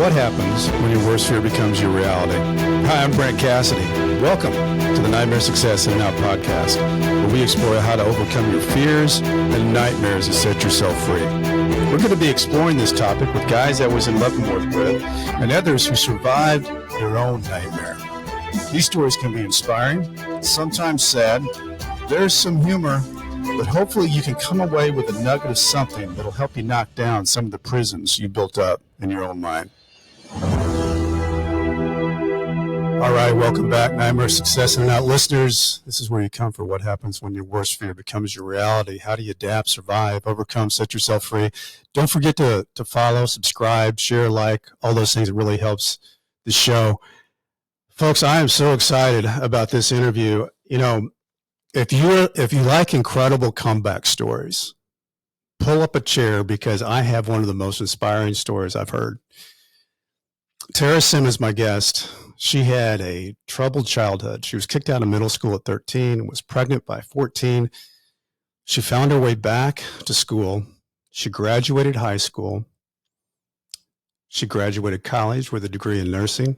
what happens when your worst fear becomes your reality. Hi, I'm Brent Cassidy. Welcome to the Nightmare Success In and Out podcast, where we explore how to overcome your fears and nightmares and set yourself free. We're going to be exploring this topic with guys I was in Leavenworth with and others who survived their own nightmare. These stories can be inspiring, sometimes sad. There's some humor, but hopefully you can come away with a nugget of something that'll help you knock down some of the prisons you built up in your own mind. All right, welcome back, Nightmare Success In and Out listeners. This is where you come for what happens when your worst fear becomes your reality. How do you adapt, survive, overcome, set yourself free? Don't forget to follow, subscribe, share, like, all those things. It really helps the show. Folks, I am so excited about this interview. You know, if you like incredible comeback stories, pull up a chair because I have one of the most inspiring stories I've heard. Tarra Simmons, my guest, she had a troubled childhood. She was kicked out of middle school at 13 and was pregnant by 14. She found her way back to school. She graduated high school. She graduated college with a degree in nursing.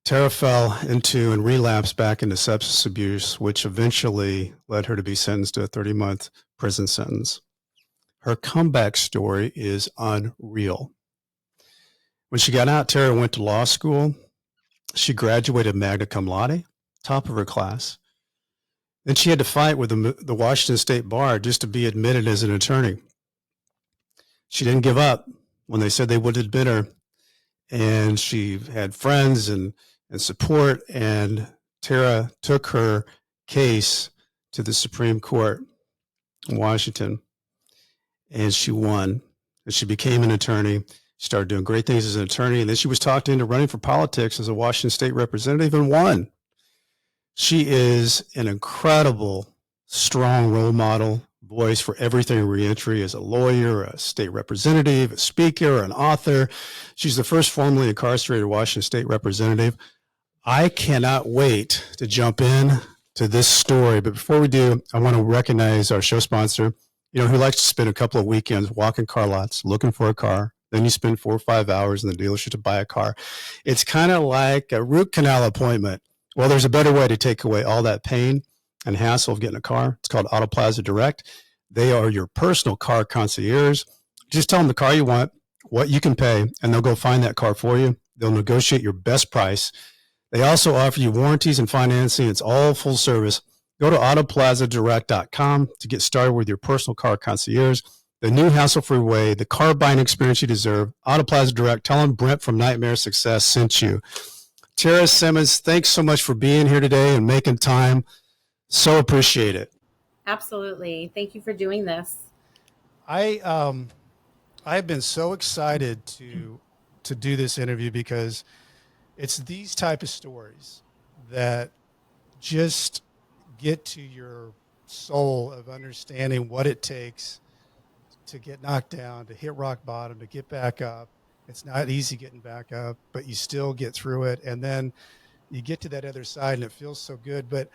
Tarra fell into and relapsed back into substance abuse, which eventually led her to be sentenced to a 30-month prison sentence. Her comeback story is unreal. When she got out, Tarra went to law school. She graduated Magna Cum Laude, top of her class. Then she had to fight with the Washington State Bar just to be admitted as an attorney. She didn't give up when they said they would admit her. And she had friends and support. And Tarra took her case to the Supreme Court in Washington. And she won. And she became an attorney. She started doing great things as an attorney. And then she was talked into running for politics as a Washington State representative and won. She is an incredible, strong role model, voice for everything reentry as a lawyer, a state representative, a speaker, an author. She's the first formerly incarcerated Washington State representative. I cannot wait to jump in to this story. But before we do, I want to recognize our show sponsor, who likes to spend a couple of weekends walking car lots, looking for a car. Then you spend 4 or 5 hours in the dealership to buy a car. It's kind of like a root canal appointment. Well, there's a better way to take away all that pain and hassle of getting a car. It's called Auto Plaza Direct. They are your personal car concierge. Just tell them the car you want, what you can pay, and they'll go find that car for you. They'll negotiate your best price. They also offer you warranties and financing. It's all full service. Go to autoplazadirect.com to get started with your personal car concierge. The new hassle-free way, the car buying experience you deserve. Auto Plaza Direct. Tell them Brent from Nightmare Success sent you. Tarra Simmons, thanks so much for being here today and making time. So appreciate it. Absolutely. Thank you for doing this. I've been so excited to do this interview because it's these type of stories that just get to your soul of understanding what it takes to get knocked down, to hit rock bottom, to get back up. It's not easy getting back up, but you still get through it. And then you get to that other side and it feels so good. But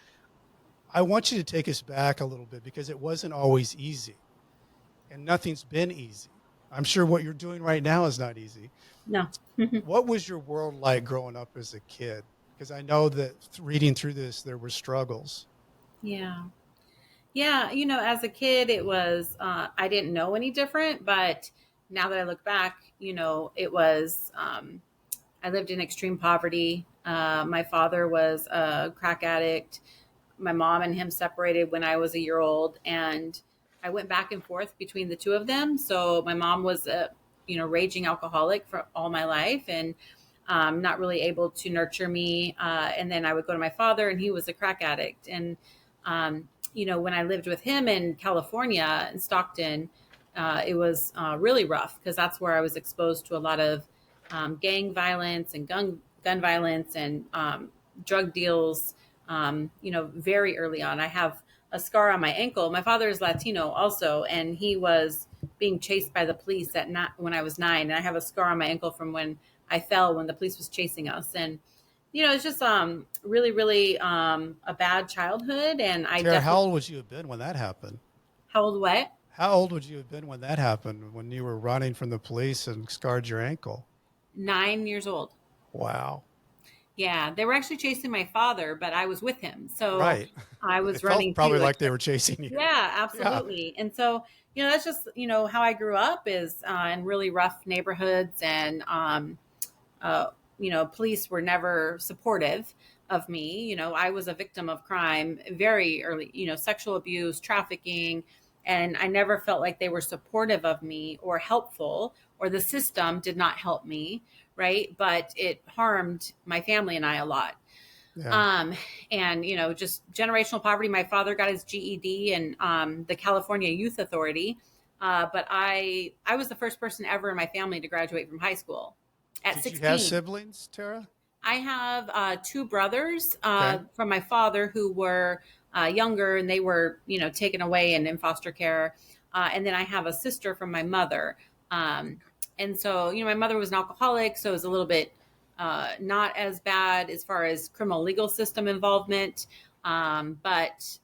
I want you to take us back a little bit because it wasn't always easy and nothing's been easy. I'm sure what you're doing right now is not easy. No. What was your world like growing up as a kid? Because I know that reading through this, there were struggles. Yeah. As a kid, it was, I didn't know any different, but now that I look back, it was, I lived in extreme poverty. My father was a crack addict. My mom and him separated when I was a year old, and I went back and forth between the two of them. So my mom was a, raging alcoholic for all my life and not really able to nurture me. And then I would go to my father and he was a crack addict. And, when I lived with him in California in Stockton, it was really rough because that's where I was exposed to a lot of gang violence and gun violence and drug deals, very early on. I have a scar on my ankle. My father is Latino also, and he was being chased by the police when I was 9. And I have a scar on my ankle from when I fell when the police was chasing us. And, it's just really, really a bad childhood. And Tarra, how old would you have been when that happened? How old what? How old would you have been when that happened, when you were running from the police and scarred your ankle? 9 years old. Wow. Yeah, they were actually chasing my father, but I was with him. So Right. I It was felt running probably too. like they were chasing you. Yeah, Yeah. absolutely. And so, that's just, how I grew up is in really rough neighborhoods. And, uh, police were never supportive of me. I was a victim of crime very early, sexual abuse, trafficking. And I never felt like they were supportive of me or helpful, or the system did not help me. Right. But it harmed my family and I a lot. Yeah. Um, and just generational poverty. My father got his GED and the California Youth Authority, but I was the first person ever in my family to graduate from high school at Did you have 16. siblings, Tara? I have two brothers Okay. from my father who were younger, and they were taken away and in foster care. And then I have a sister from my mother. And so my mother was an alcoholic, so it was a little bit not as bad as far as criminal legal system involvement, but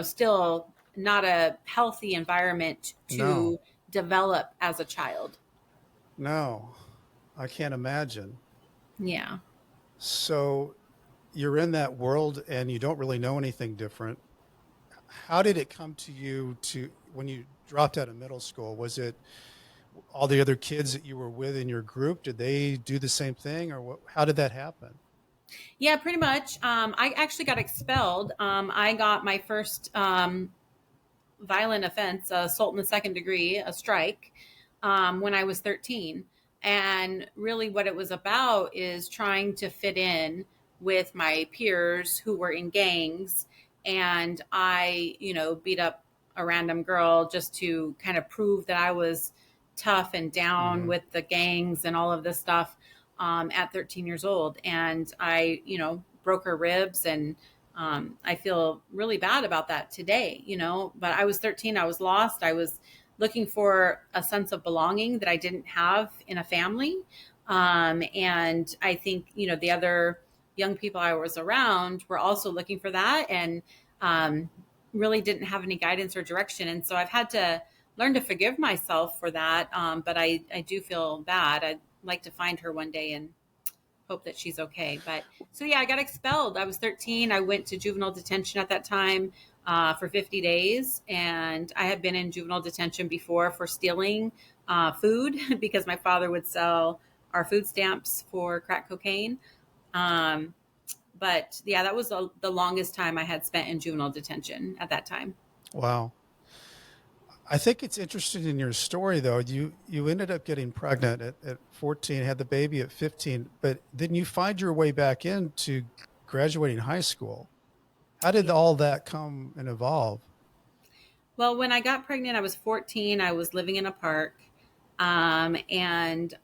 still not a healthy environment No. to develop as a child. No. I can't imagine. Yeah. So you're in that world and you don't really know anything different. How did it come to you to when you dropped out of middle school? Was it all the other kids that you were with in your group? Did they do the same thing, or how did that happen? Yeah, pretty much. I actually got expelled. I got my first violent offense, assault in the second degree, a strike, when I was 13. And really, what it was about is trying to fit in with my peers who were in gangs. And I, beat up a random girl just to kind of prove that I was tough and down Hmm. with the gangs and all of this stuff at 13 years old. And I, broke her ribs, and I feel really bad about that today, but I was 13. I was lost. I was looking for a sense of belonging that I didn't have in a family. And I think, the other young people I was around were also looking for that, and really didn't have any guidance or direction. And so I've had to learn to forgive myself for that. But I do feel bad. I'd like to find her one day and hope that she's okay. But so yeah, I got expelled. I was 13. I went to juvenile detention at that time for 50 days. And I had been in juvenile detention before for stealing food because my father would sell our food stamps for crack cocaine. Um, but yeah, that was the longest time I had spent in juvenile detention at that time. Wow. I think it's interesting in your story, though. You ended up getting pregnant at 14, had the baby at 15, but then you find your way back into graduating high school. How did Yeah. all that come and evolve? Well, when I got pregnant, I was 14. I was living in a park, and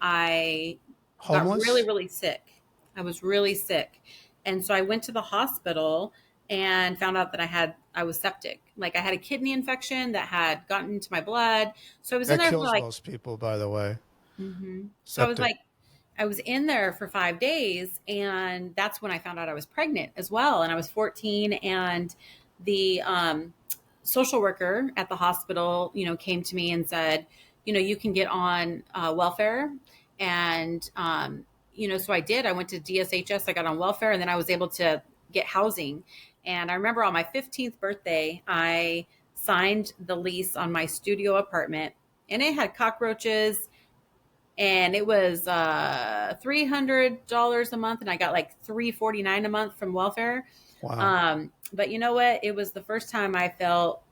I got really, Homeless? really sick. I was really sick. And so I went to the hospital and found out that I was septic. Like I had a kidney infection that had gotten into my blood. So I was in That there for kills like, most people, by the way. so I was Septic. like, I was in there for 5 days, and that's when I found out I was pregnant as well. And I was 14, and the social worker at the hospital, came to me and said, you can get on welfare. And, so I did. I went to DSHS, I got on welfare, and then I was able to get housing. And I remember on my 15th birthday, I signed the lease on my studio apartment, and it had cockroaches, and it was $300 a month, and I got like $349 a month from welfare. Wow. But you know what? It was the first time I felt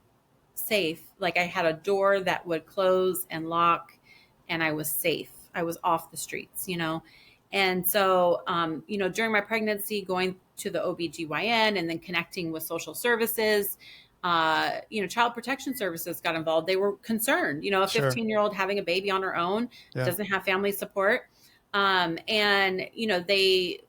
safe. Like I had a door that would close and lock, and I was safe. I was off the streets, And so, during my pregnancy, going to the OBGYN and then connecting with social services, child protection services got involved. They were concerned, a Sure. 15-year-old having a baby on her own, Yeah. doesn't have family support. And, they,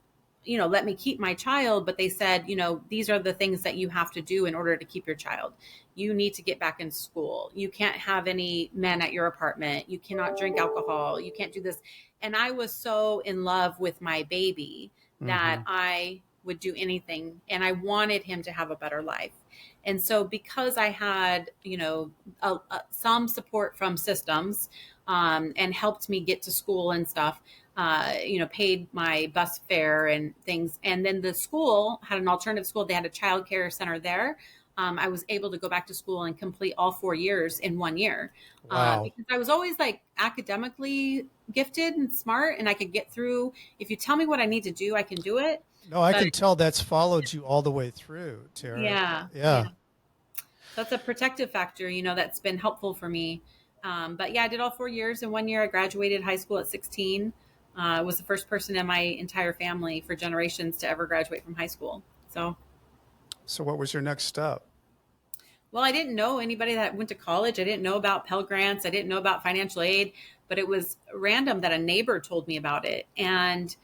let me keep my child, but they said, these are the things that you have to do in order to keep your child. You need to get back in school. You can't have any men at your apartment. You cannot drink alcohol. You can't do this. And I was so in love with my baby that Hmm. I would do anything, and I wanted him to have a better life. And so because I had, some support from systems, and helped me get to school and stuff, paid my bus fare and things. And then the school had an alternative school. They had a child care center there. I was able to go back to school and complete all 4 years in 1 year. Wow. Because I was always like academically gifted and smart, and I could get through. If you tell me what I need to do, I can do it. No, I can tell that's followed you all the way through, Tarra. Yeah. That's a protective factor, that's been helpful for me. But yeah, I did all 4 years. In 1 year, I graduated high school at 16. I was the first person in my entire family for generations to ever graduate from high school. So what was your next step? Well, I didn't know anybody that went to college. I didn't know about Pell Grants. I didn't know about financial aid, but it was random that a neighbor told me about it. And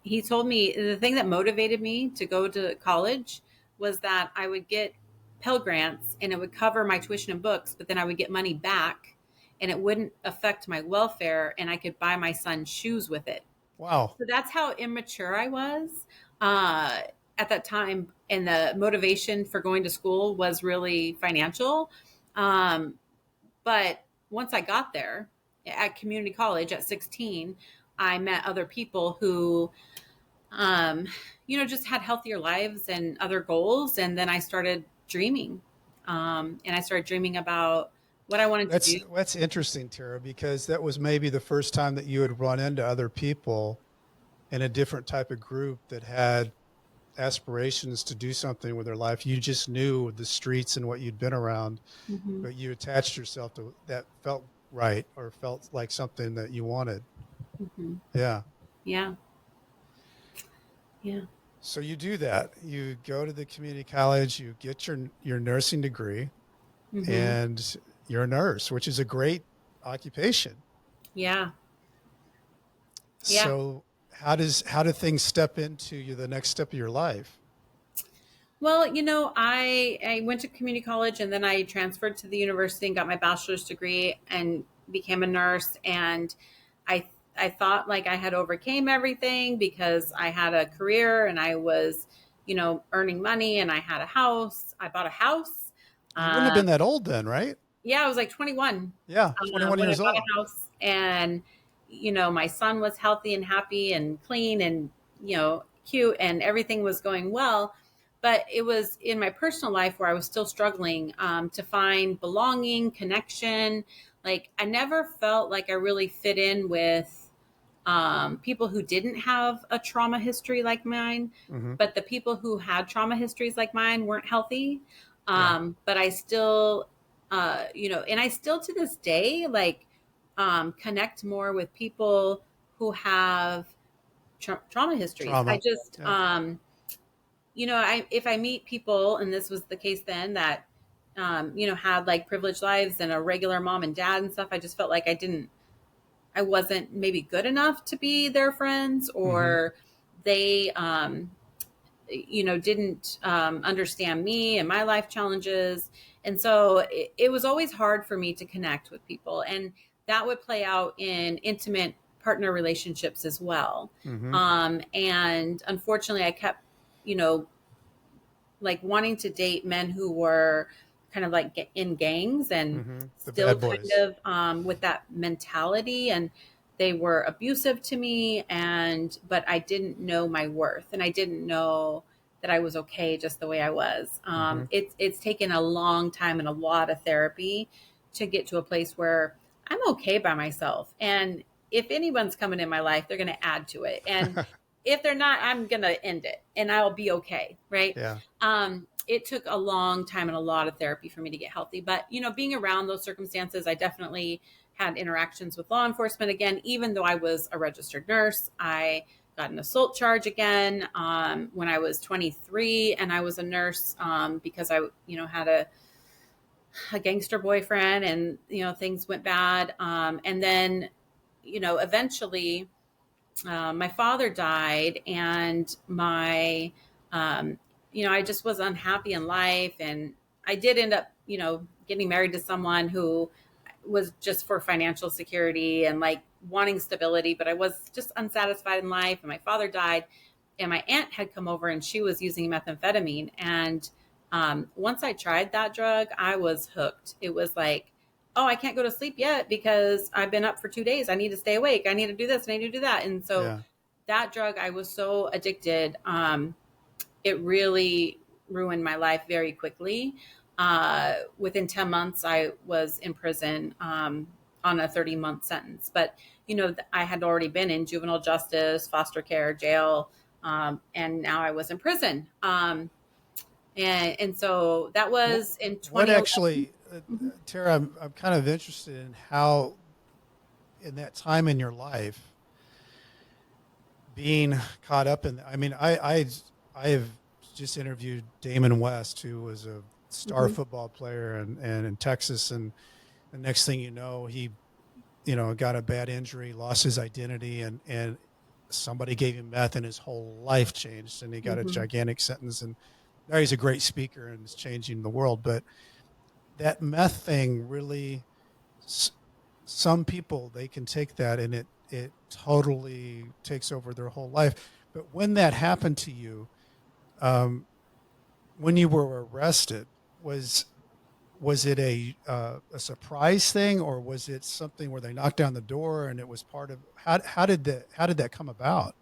he told me the thing that motivated me to go to college was that I would get Pell Grants and it would cover my tuition and books, but then I would get money back and it wouldn't affect my welfare, and I could buy my son shoes with it. Wow. So that's how immature I was at that time. And the motivation for going to school was really financial. But once I got there at community college at 16, I met other people who, just had healthier lives and other goals. And then I started dreaming. And I started dreaming about what I wanted to do. That's interesting, Tarra, because that was maybe the first time that you had run into other people in a different type of group that had aspirations to do something with their life. You just knew the streets and what you'd been around, but you attached yourself to that, felt right or felt like something that you wanted. Yeah. So you do that. You go to the community college, you get your nursing degree, and you're a nurse, which is a great occupation. Yeah. So how do things step into the next step of your life? Well, I went to community college and then I transferred to the university and got my bachelor's degree and became a nurse. And I thought like I had overcame everything because I had a career and I was, earning money, and I had a house. I bought a house. You wouldn't have been that old then, right? Yeah, I was like 21. Yeah, 21 years old. I bought a house, and my son was healthy and happy and clean and cute, and everything was going well. But it was in my personal life where I was still struggling to find belonging, connection. Like I never felt like I really fit in with people who didn't have a trauma history like mine, but the people who had trauma histories like mine weren't healthy. But I still, and I still to this day, like, connect more with people who have trauma histories. I just, if I meet people, and this was the case then, that, had like privileged lives and a regular mom and dad and stuff, I just felt like I wasn't maybe good enough to be their friends, or they, didn't understand me and my life challenges. And so it was always hard for me to connect with people. And that would play out in intimate partner relationships as well. And unfortunately, I kept, like wanting to date men who were kind of like in gangs and still kind of with that mentality, and they were abusive to me, but I didn't know my worth, and I didn't know that I was okay just the way I was. It's taken a long time and a lot of therapy to get to a place where I'm okay by myself. And if anyone's coming in my life, they're going to add to it. And if they're not, I'm going to end it and I'll be okay. Right. Yeah. It took a long time and a lot of therapy for me to get healthy. But, being around those circumstances, I definitely had interactions with law enforcement again. Even though I was a registered nurse, I got an assault charge again when I was 23, and I was a nurse because I, had a gangster boyfriend, and, things went bad. And then, eventually my father died, and my, I just was unhappy in life. And I did end up, getting married to someone who was just for financial security and like wanting stability, but I was just unsatisfied in life, and my father died. and my aunt had come over and she was using methamphetamine. And once I tried that drug, I was hooked. It was like, oh, I can't go to sleep yet because I've been up for 2 days. I need to stay awake. I need to do this and I need to do that. And so Yeah. that drug, I was so addicted. It really ruined my life very quickly. Within 10 months, I was in prison on a 30-month sentence. But, I had already been in juvenile justice, foster care, jail, and now I was in prison. And so that was in 2011. What actually, Mhm. Tara, I'm kind of interested in how, in that time in your life, being caught up in, I mean, I have just interviewed Damon West, who was a star Mhm. football player and in Texas. And the next thing you know, he, got a bad injury, lost his identity, and somebody gave him meth and his whole life changed, and he got a Mhm. gigantic sentence. And now he's a great speaker and is changing the world. But that meth thing really, some people, they can take that and it totally takes over their whole life. But when that happened to you, um, when you were arrested, was it a surprise thing, or was it something where they knocked down the door and it was part of, how did that come about?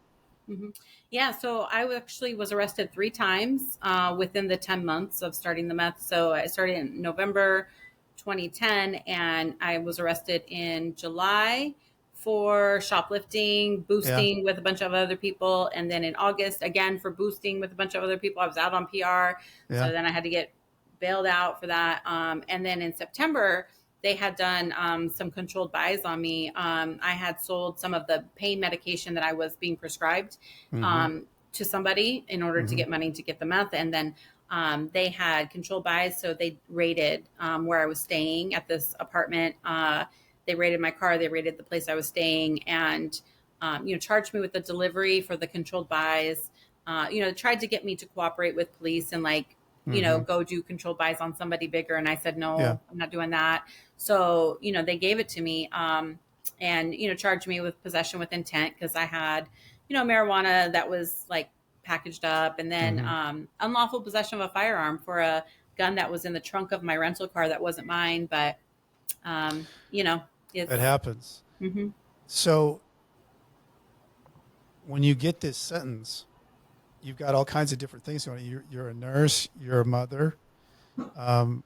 Mhm. Yeah, so I actually was arrested 3 times within the 10 months of starting the meth. So I started in November 2010, and I was arrested in July for shoplifting, Yeah, boosting with a bunch of other people. And then in August, again, for boosting with a bunch of other people. I was out on PR. yeah. So then I had to get bailed out for that. And then in September, they had done some controlled buys on me. I had sold some of the pain medication that I was being prescribed Mm-hmm. to somebody in order to Mm-hmm. get money to get the meth. And then they had controlled buys. So they raided where I was staying at this apartment. They raided my car. They raided the place I was staying and, charged me with the delivery for the controlled buys. Tried to get me to cooperate with police and Mm-hmm. go do controlled buys on somebody bigger. And I said, Yeah. no, I'm not doing that. So, they gave it to me and, charged me with possession with intent because I had, marijuana that was like packaged up, and then Mm-hmm. unlawful possession of a firearm for a gun that was in the trunk of my rental car that wasn't mine. But, That it's, happens. mhm. So when you get this sentence, you've got all kinds of different things going on. You're a nurse, you're a mother. Um,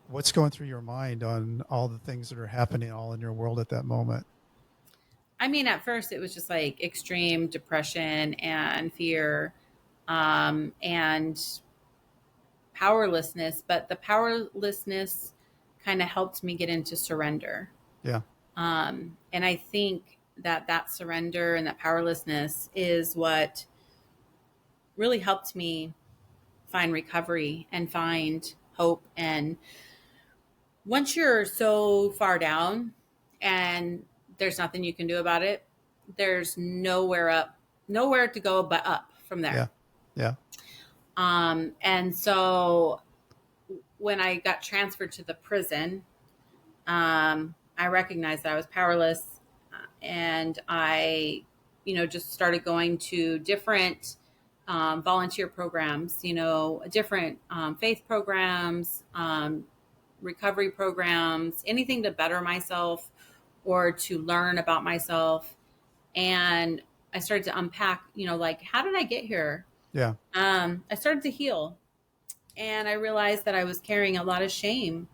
what's going through your mind on all the things that are happening all in your world at that moment? I mean, at first it was just like extreme depression and fear and powerlessness, but the powerlessness kind of helped me get into surrender. Yeah. And I think that surrender and that powerlessness is what really helped me find recovery and find hope. And once you're so far down and there's nothing you can do about it, there's nowhere to go but up from Yeah. there. Yeah. And so when I got transferred to the prison, I recognized that I was powerless, and I, just started going to different volunteer programs, different faith programs, recovery programs, anything to better myself or to learn about myself. And I started to unpack, like, how did I get here? Yeah. I started to heal, and I realized that I was carrying a lot of shame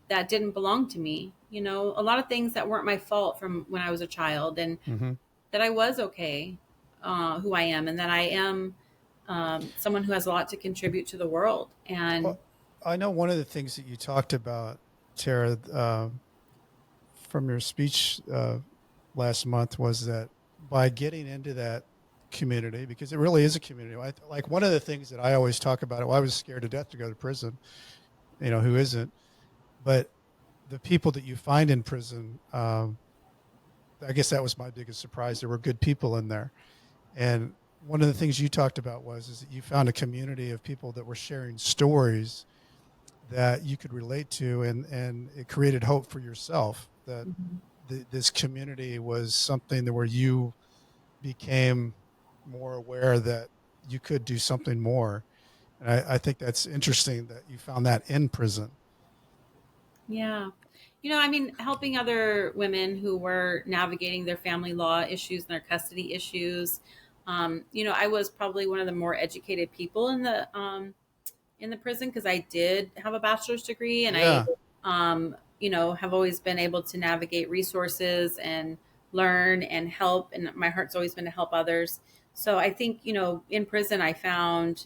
that didn't belong to me. A lot of things that weren't my fault from when I was a child, and Mm-hmm. that I was okay, who I am, and that I am someone who has a lot to contribute to the world. And Well, I know one of the things that you talked about, Tara, from your speech last month was that by getting into that community, because it really is a community. Like one of the things that I always talk about, well, I was scared to death to go to prison, who isn't? But the people that you find in prison, I guess that was my biggest surprise. There were good people in there. And one of the things you talked about is that you found a community of people that were sharing stories that you could relate to, and it created hope for yourself that Mhm. this community was something that where you became more aware that you could do something more. And I think that's interesting that you found that in prison. Yeah. I mean, helping other women who were navigating their family law issues and their custody issues. I was probably one of the more educated people in the prison because I did have a bachelor's degree, and Yeah. have always been able to navigate resources and learn and help. And my heart's always been to help others. So I think, in prison, I found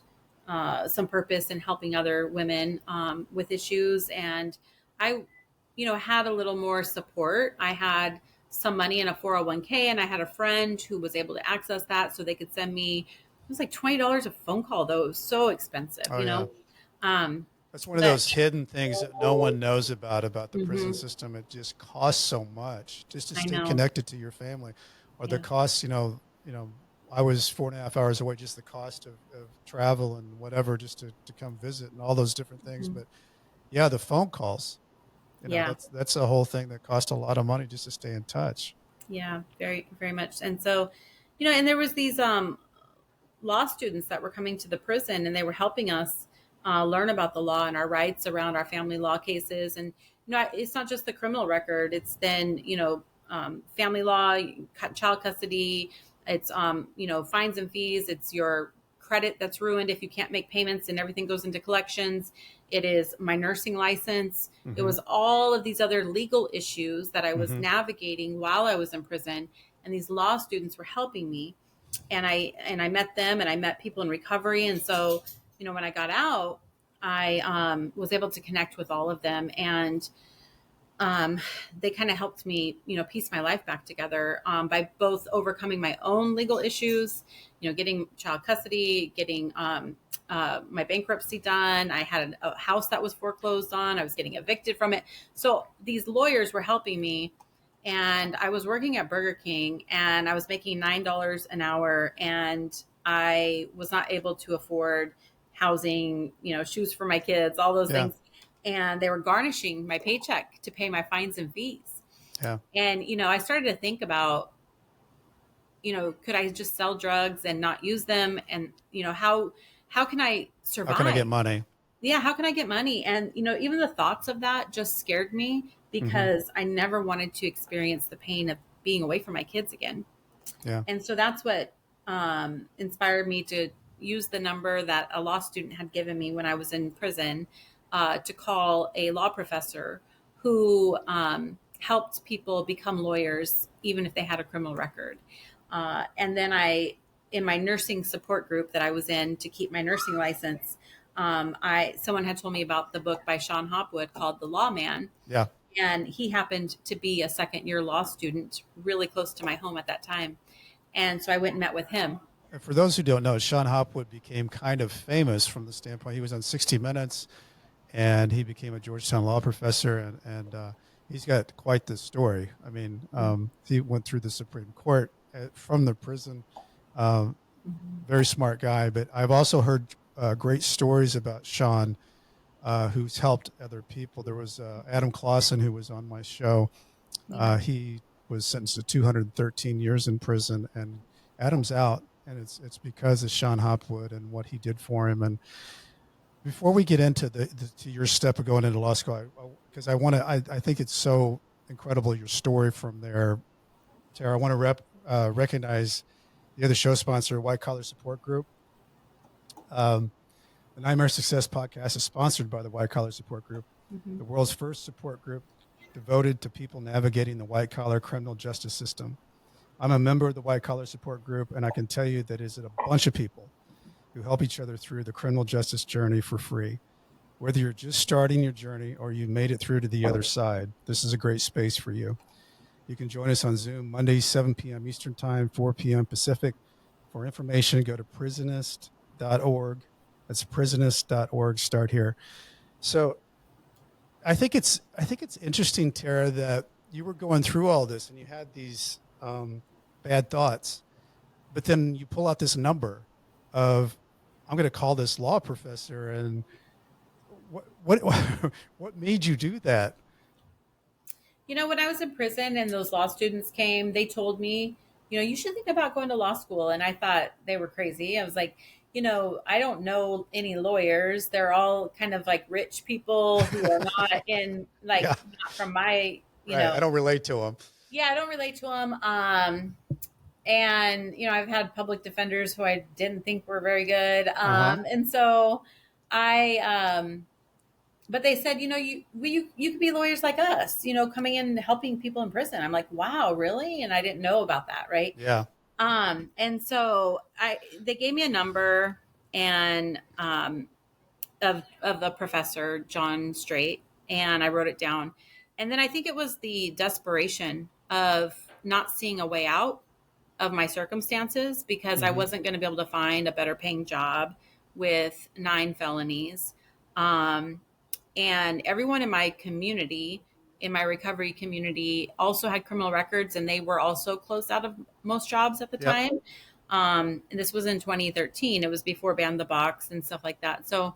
some purpose in helping other women with issues. And I, had a little more support. I had some money in a 401k, and I had a friend who was able to access that so they could send me, it was like $20 a phone call, though. It was so expensive, Oh, yeah. Um, That's one of but those hidden things that no one knows about the prison mhm, system. It just costs so much just to I stay know. connected to your family, or the Yeah. costs. I was 4.5 hours away. Just the cost of travel and whatever, just to come visit and all those different things. Mhm. But yeah, the phone calls. Yeah. That's a whole thing that cost a lot of money just to stay in touch. Yeah. Very, very much. And so, and there was these law students that were coming to the prison, and they were helping us learn about the law and our rights around our family law cases. And it's not just the criminal record; it's then family law, child custody. It's fines and fees. It's your credit that's ruined if you can't make payments, and everything goes into collections. It is my nursing license. It Hmm. was all of these other legal issues that I was Hmm. navigating while I was in prison, and these law students were helping me. And I met them, and I met people in recovery. And so, when I got out, I was able to connect with all of them, and um, they kind of helped me, piece my life back together by both overcoming my own legal issues, getting child custody, getting my bankruptcy done. I had a house that was foreclosed on. I was getting evicted from it. So these lawyers were helping me. And I was working at Burger King, and I was making $9 an hour, and I was not able to afford housing, shoes for my kids, all those Yeah. things. And they were garnishing my paycheck to pay my fines and fees. Yeah. And, I started to think about, could I just sell drugs and not use them? And, how can I How can I get survive? money? Yeah, how can I get money? And, even the thoughts of that just scared me Hmm. because I never wanted to experience the pain of being away from my kids again. Yeah. And so that's what inspired me to use the number that a law student had given me when I was in prison to call a law professor who helped people become lawyers, even if they had a criminal record. And then in my nursing support group that I was in to keep my nursing license, someone had told me about the book by Sean Hopwood called The Lawman, Yeah. and he happened to be a second year law student really close to my home at that time. And so I went and met with him. And for those who don't know, Sean Hopwood became kind of famous from the standpoint he was on 60 Minutes, and he became a Georgetown law professor, and he's got quite the story. I mean, he went through the Supreme Court from the prison. Um, Very smart guy, but I've also heard great stories about Sean, who's helped other people. There was Adam Clausen, who was on my show. Yeah. He was sentenced to 213 years in prison, and Adam's out, and it's because of Sean Hopwood and what he did for him. And before we get into to your step of going into law school, because I think it's so incredible your story from there, Tara. I want to recognize the other show sponsor, White Collar Support Group. The Nightmare Success podcast is sponsored by the White Collar Support Group, Mm-hmm. the world's first support group devoted to people navigating the white collar criminal justice system. I'm a member of the White Collar Support Group, and I can tell you that is a bunch of people who help each other through the criminal justice journey for free. Whether you're just starting your journey or you made it through to the other side, this is a great space for you. You can join us on Zoom Monday, 7 p.m. Eastern Time, 4 p.m. Pacific. For information, go to prisonist.org. That's prisonist.org. Start here. So I think it's interesting, Tara, that you were going through all this and you had these bad thoughts, but then you pull out this number of, I'm going to call this law professor, and what what made you do that? When I was in prison and those law students came, they told me, you should think about going to law school. And I thought they were crazy. I was like, I don't know any lawyers. They're all kind of like rich people who are not Yeah. not from my, Right. I don't relate to them. yeah, I don't relate to them. And I've had public defenders who I didn't think were very good. And so but they said, you could be lawyers like us, coming in and helping people in prison. I'm like, wow, really? And I didn't know about that, right? Yeah. And so they gave me a number and of the professor John Strait, and I wrote it down. And then I think it was the desperation of not seeing a way out of my circumstances, because I wasn't going to be able to find a better paying job with 9 felonies. And everyone in my community, in my recovery community, also had criminal records, and they were also closed out of most jobs at the time. And this was in 2013. It was before Ban the Box and stuff like that. So,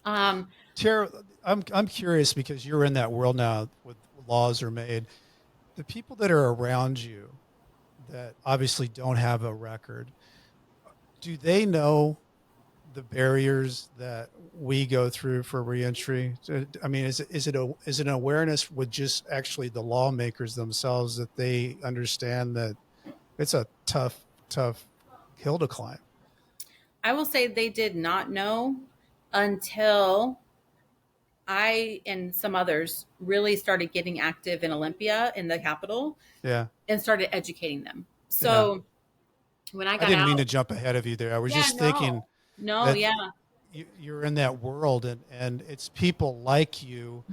Tara, I'm curious, because you're in that world now with laws are made. The people that are around you that obviously don't have a record, do they know the barriers that we go through for reentry? I mean, is it an awareness with just actually the lawmakers themselves, that they understand that it's a tough hill to climb? I will say they did not know until I and some others really started getting active in Olympia, in the Capitol, Yeah. and started educating them. So when I got I didn't out, mean to jump ahead of you there. I was just thinking no, that yeah, you're in that world, and it's people like you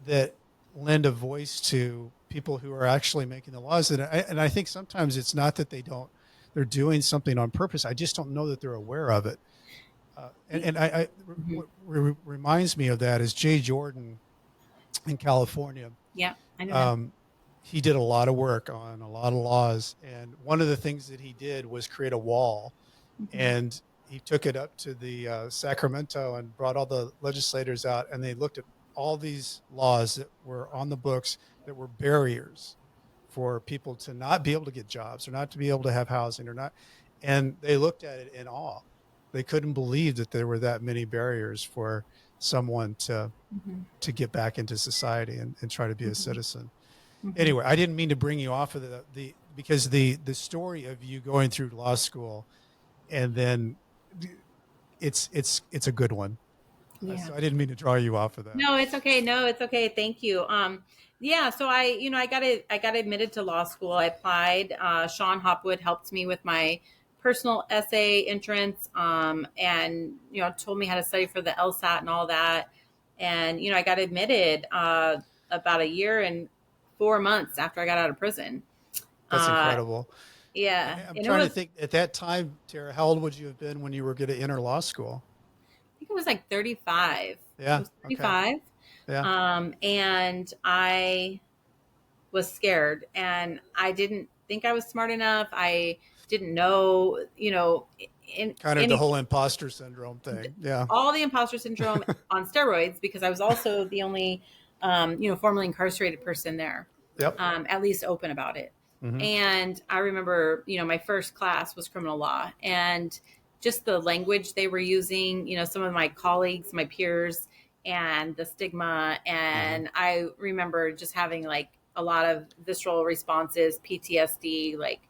that lend a voice to people who are actually making the laws. And I think sometimes it's not that they're doing something on purpose. I just don't know that they're aware of it. What reminds me of that is Jay Jordan in California. yeah, I know. He did a lot of work on a lot of laws. And one of the things that he did was create a wall, and he took it up to the Sacramento and brought all the legislators out, and they looked at all these laws that were on the books that were barriers for people to not be able to get jobs, or not to be able to have housing, or not. And they looked at it in awe. They couldn't believe that there were that many barriers for someone to get back into society and try to be a citizen. Anyway, I didn't mean to bring you off of because the story of you going through law school, and then it's a good one. Yeah. So I didn't mean to draw you off of that. No, it's okay. No, it's okay. Thank you. Yeah. So I got admitted to law school. I applied. Sean Hopwood helped me with my personal essay entrance, and told me how to study for the LSAT and all that. And I got admitted about a year and 4 months after I got out of prison. That's incredible. Yeah. I'm trying to think, at that time, Tara, how old would you have been when you were going to enter law school? I think it was like 35. Yeah. I was 35. Okay. Yeah. And I was scared, and I didn't think I was smart enough. I didn't know, the whole imposter syndrome thing. Yeah. All the imposter syndrome on steroids, because I was also the only, formerly incarcerated person there. Yep. At least open about it. And I remember, my first class was criminal law, and just the language they were using, some of my colleagues, my peers, and the stigma. And I remember just having like a lot of visceral responses, PTSD, like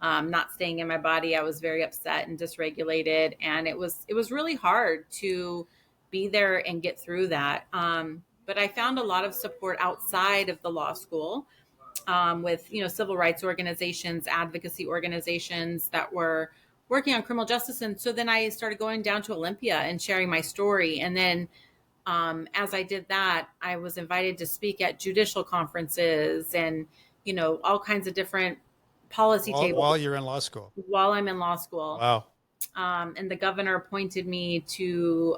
not staying in my body. I was very upset and dysregulated. And it was really hard to be there and get through that. But I found a lot of support outside of the law school, with, civil rights organizations, advocacy organizations that were working on criminal justice. And so then I started going down to Olympia and sharing my story. And then as I did that, I was invited to speak at judicial conferences and, all kinds of different policy tables. While you're in law school? While I'm in law school. Wow. And the governor appointed me to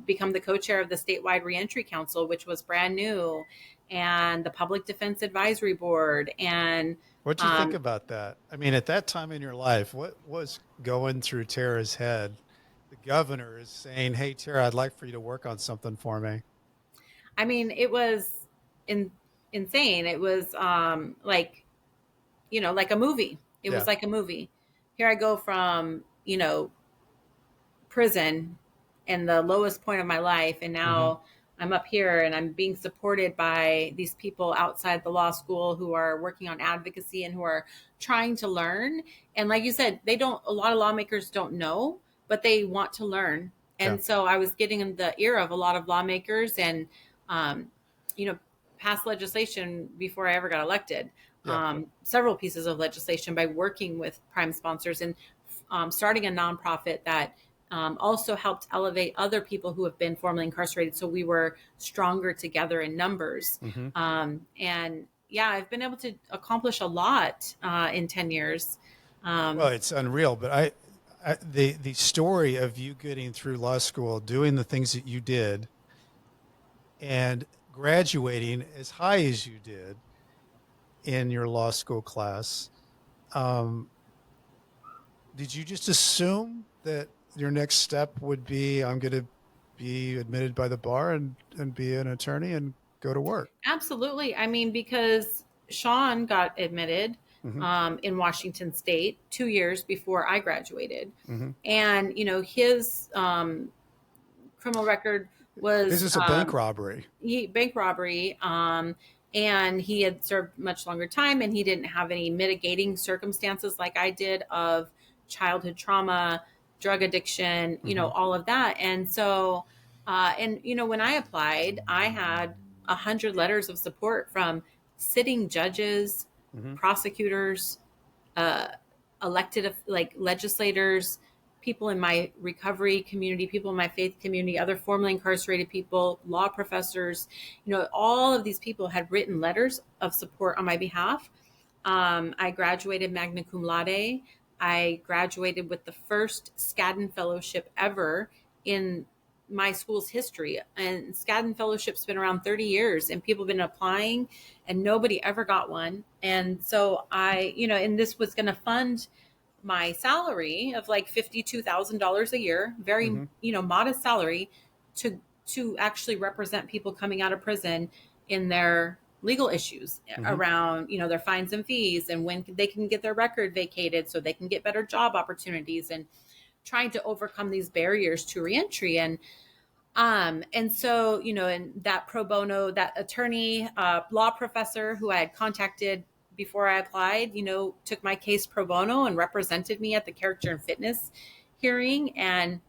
become the co-chair of the Statewide Reentry Council, which was brand new, and the Public Defense Advisory Board. And what do you think about that? I mean, at that time in your life, what was going through Tara's head? The governor is saying, "Hey, Tara, I'd like for you to work on something for me." I mean, it was insane. It was like a movie. It was like a movie. Here I go from, prison and the lowest point of my life. And now I'm up here and I'm being supported by these people outside the law school who are working on advocacy and who are trying to learn. And like you said, a lot of lawmakers don't know, but they want to learn. And Yeah. so I was getting in the ear of a lot of lawmakers and, passed legislation before I ever got elected. Yeah. Several pieces of legislation by working with prime sponsors and starting a nonprofit that also helped elevate other people who have been formerly incarcerated. So we were stronger together in numbers. And yeah, I've been able to accomplish a lot in 10 years. Well, it's unreal, but the story of you getting through law school, doing the things that you did, and graduating as high as you did in your law school class, did you just assume that your next step would be, I'm going to be admitted by the bar and be an attorney and go to work? Absolutely. I mean, because Sean got admitted in Washington State 2 years before I graduated. And, his criminal record was... This is a bank robbery. Bank robbery. And he had served much longer time, and he didn't have any mitigating circumstances like I did of childhood trauma, drug addiction, all of that. And so, when I applied, I had 100 letters of support from sitting judges, prosecutors, elected legislators, people in my recovery community, people in my faith community, other formerly incarcerated people, law professors. All of these people had written letters of support on my behalf. I graduated Magna Cum Laude. I graduated with the first Skadden Fellowship ever in my school's history. And Skadden Fellowship's been around 30 years, and people have been applying and nobody ever got one. And so and this was going to fund my salary of like $52,000 a year, very, modest salary to actually represent people coming out of prison in their legal issues around, their fines and fees and when they can get their record vacated so they can get better job opportunities and trying to overcome these barriers to reentry. And so, and that pro bono, that attorney, law professor who I had contacted before I applied, took my case pro bono and represented me at the character and fitness hearing. And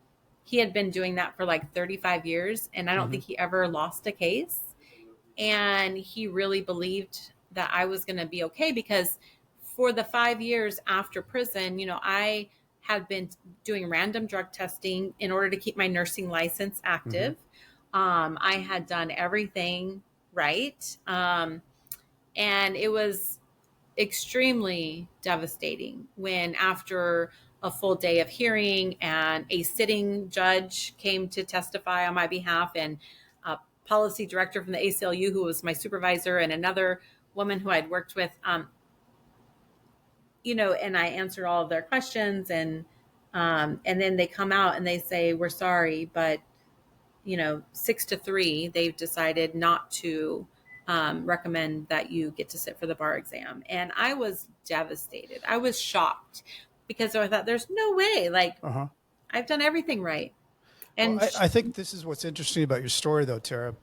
he had been doing that for like 35 years. And I don't think he ever lost a case. And he really believed that I was going to be okay, because for the 5 years after prison, I had been doing random drug testing in order to keep my nursing license active. I had done everything right. And it was extremely devastating when, after a full day of hearing, and a sitting judge came to testify on my behalf, and a policy director from the ACLU who was my supervisor, and another woman who I'd worked with, and I answered all of their questions, and then they come out and they say, we're sorry, but 6-3, they've decided not to recommend that you get to sit for the bar exam. And I was devastated. I was shocked, because I thought, there's no way, I've done everything right. And I think this is what's interesting about your story, though, Tarra,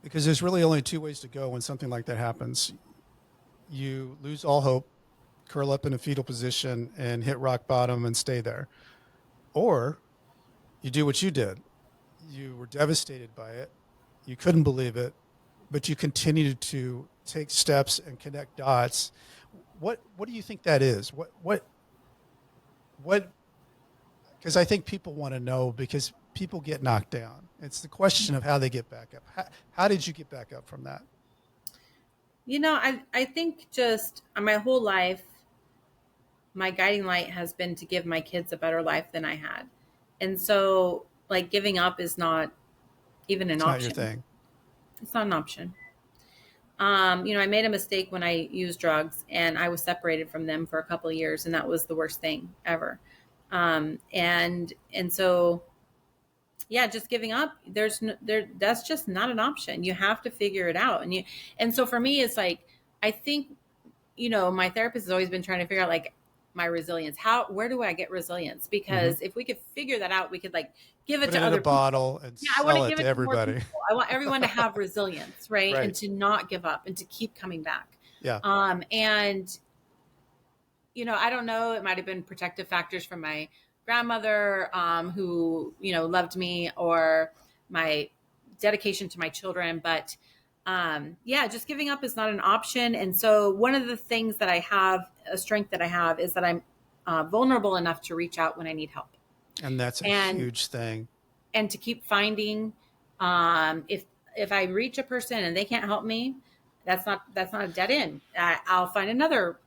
because there's really only two ways to go when something like that happens. You lose all hope, curl up in a fetal position, and hit rock bottom and stay there. Or you do what you did. You were devastated by it. You couldn't believe it, but you continued to take steps and connect dots. What do you think that is? What? Because I think people want to know, because people get knocked down. It's the question of how they get back up. How did you get back up from that? I think just my whole life, my guiding light has been to give my kids a better life than I had. And so, giving up is not even an option. It's not your thing. It's not an option. I made a mistake when I used drugs, and I was separated from them for a couple of years, and that was the worst thing ever. And so, yeah, just giving up, that's just not an option. You have to figure it out. And so for me, it's I think, my therapist has always been trying to figure out, my resilience? Where do I get resilience? Because if we could figure that out, we could like give it Put to it in other a bottle and Yeah, I want sell to it give to it to more everybody. people. I want everyone to have resilience, right? Right. And to not give up and to keep coming back. Yeah. And I don't know, it might have been protective factors from my grandmother, who, loved me, or my dedication to my children. But just giving up is not an option. And so one of the things that I have, a strength that I have, is that I'm vulnerable enough to reach out when I need help. And that's a huge thing. And to keep finding, if I reach a person and they can't help me, that's not a dead end. I'll find another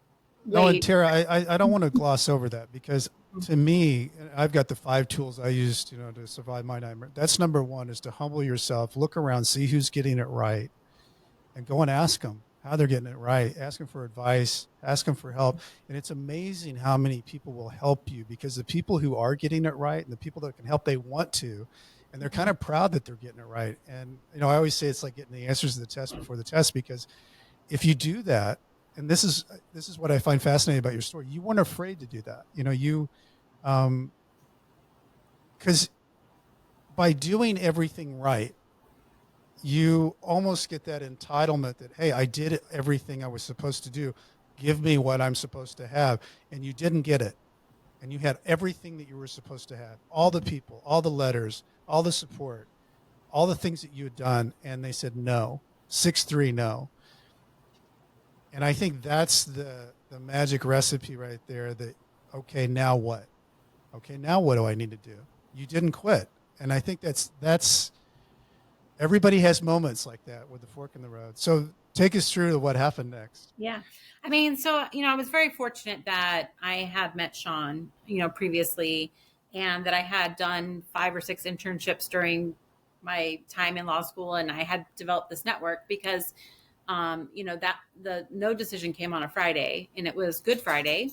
way. No, and Tarra, I don't want to gloss over that, because to me, I've got the 5 tools I use, to survive my nightmare. That's number 1, is to humble yourself, look around, see who's getting it right, and go and ask them how they're getting it right. Ask them for advice, ask them for help. And it's amazing how many people will help you, because the people who are getting it right and the people that can help, they want to, and they're kind of proud that they're getting it right. And, I always say it's like getting the answers to the test before the test, because if you do that, and this is what I find fascinating about your story, you weren't afraid to do that. Because by doing everything right, you almost get that entitlement that, hey, I did everything I was supposed to do. Give me what I'm supposed to have. And you didn't get it. And you had everything that you were supposed to have. All the people, all the letters, all the support, all the things that you had done. And they said no. 6-3 no. And I think that's the magic recipe right there, that, okay, now what? Okay, now what do I need to do? You didn't quit. And I think that's everybody has moments like that with the fork in the road. So take us through to what happened next. Yeah. I mean, so, I was very fortunate that I had met Sean, previously, and that I had done 5 or 6 internships during my time in law school. And I had developed this network because, that the no decision came on a Friday, and it was Good Friday.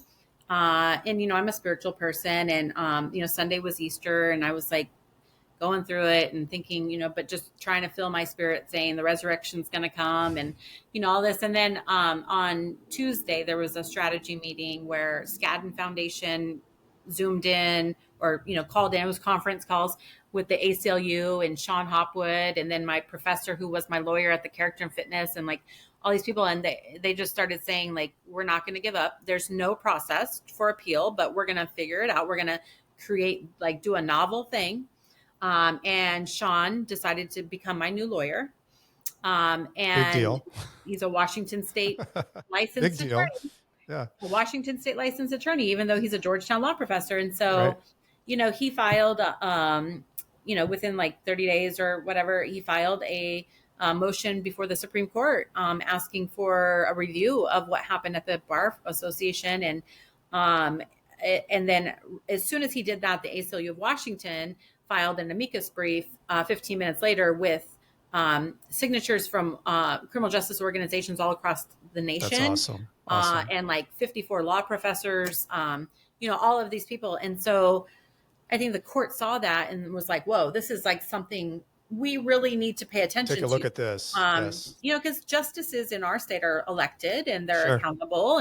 And, I'm a spiritual person, and, Sunday was Easter, and I was like going through it and thinking, but just trying to fill my spirit, saying the resurrection's going to come, and, all this. And then on Tuesday, there was a strategy meeting where Skadden Foundation Zoomed in, or, called in. It was conference calls with the ACLU and Sean Hopwood, and then my professor, who was my lawyer at the Character and Fitness, and like all these people. And they just started saying, like, we're not going to give up. There's no process for appeal, but we're going to figure it out. We're going to create, like, do a novel thing. And Sean decided to become my new lawyer. And Big deal. He's a Washington State licensed Big deal. attorney. Yeah. A Washington State licensed attorney, even though he's a Georgetown law professor. And so, right. He filed, within like 30 days or whatever, he filed a motion before the Supreme Court, asking for a review of what happened at the Bar Association. And then as soon as he did that, the ACLU of Washington filed an amicus brief 15 minutes later with signatures from criminal justice organizations all across the nation. That's awesome. And like 54 law professors, all of these people. And so I think the court saw that and was like, whoa, this is like something we really need to pay attention to. Take a look at this. Yes. Because justices in our state are elected, and they're accountable,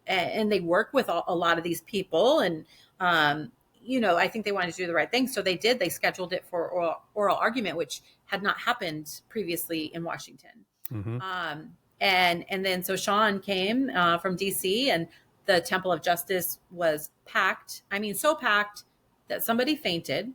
and they work with a lot of these people. And, I think they wanted to do the right thing. So they did. They scheduled it for oral argument, which had not happened previously in Washington. Mm-hmm. And then so Sean came from DC, and the Temple of Justice was packed. I mean, so packed that somebody fainted,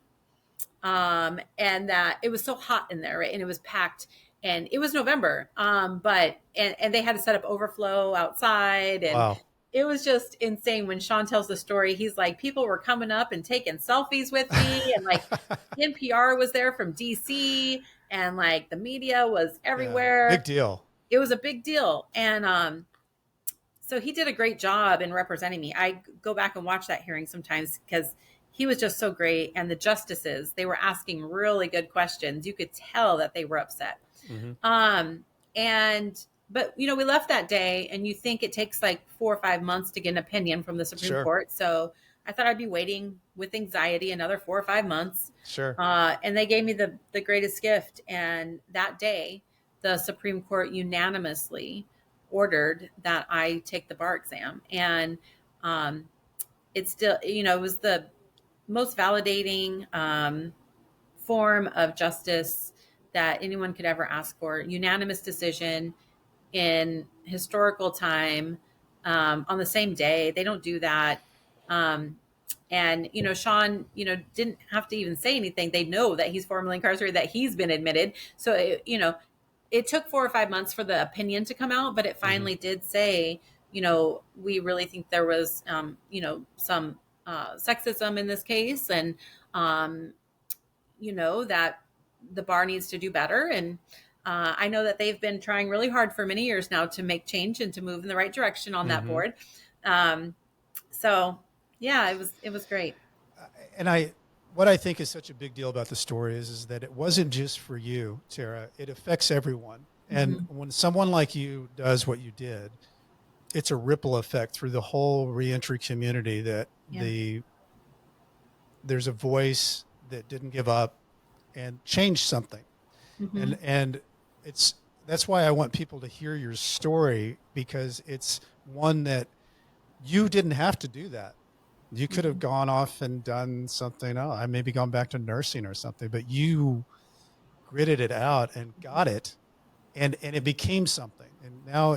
and that it was so hot in there, right? And it was packed, and it was November, but they had to set up overflow outside, and wow. It was just insane. When Sean tells the story, he's like, people were coming up and taking selfies with me, and like NPR was there from DC, and like the media was everywhere. Yeah, big deal. It was a big deal. And so he did a great job in representing me. I go back and watch that hearing sometimes because he was just so great. And the justices, they were asking really good questions. You could tell that they were upset. Mm-hmm. But we left that day, and you think it takes like 4 or 5 months to get an opinion from the Supreme Court. So I thought I'd be waiting with anxiety another 4 or 5 months. Sure. And they gave me the greatest gift. And that day, the Supreme Court unanimously ordered that I take the bar exam. And it's still, it was the most validating form of justice that anyone could ever ask for. Unanimous decision in historical time, on the same day. They don't do that. And, Sean, didn't have to even say anything. They know that he's formerly incarcerated, that he's been admitted. So, it took 4 or 5 months for the opinion to come out, but it finally did say, we really think there was, some sexism in this case, and, that the bar needs to do better. And I know that they've been trying really hard for many years now to make change and to move in the right direction on that board. So yeah, it was great. And what I think is such a big deal about the story is that it wasn't just for you, Tarra. It affects everyone. And when someone like you does what you did, it's a ripple effect through the whole reentry community, that there's a voice that didn't give up and changed something. And that's why I want people to hear your story, because it's one that you didn't have to do that. You could have gone off and done something else. I maybe gone back to nursing or something, but you gritted it out and got it, and it became something. And now,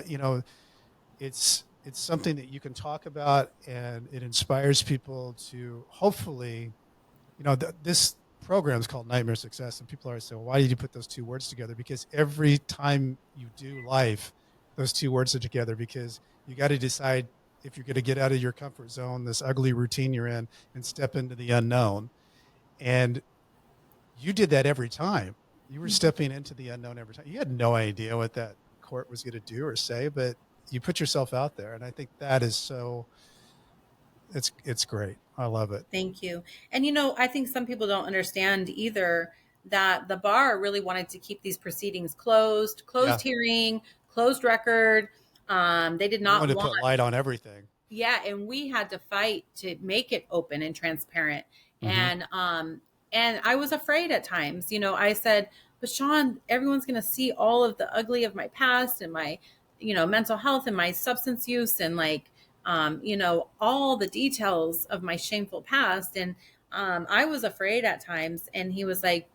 it's something that you can talk about, and it inspires people to hopefully, this program is called Nightmare Success, and people always say, well, why did you put those two words together? Because every time you do life, those two words are together, because you got to decide if you're going to get out of your comfort zone, this ugly routine you're in, and step into the unknown. And you did that every time. You were stepping into the unknown every time. You had no idea what that court was going to do or say, but you put yourself out there. And I think that is it's great. I love it. Thank you. And, I think some people don't understand either that the bar really wanted to keep these proceedings closed hearing, closed record. They did not want to put light on everything. Yeah. And we had to fight to make it open and transparent. And I was afraid at times. I said, but Sean, everyone's going to see all of the ugly of my past and my, mental health and my substance use and all the details of my shameful past. And I was afraid at times. And he was like,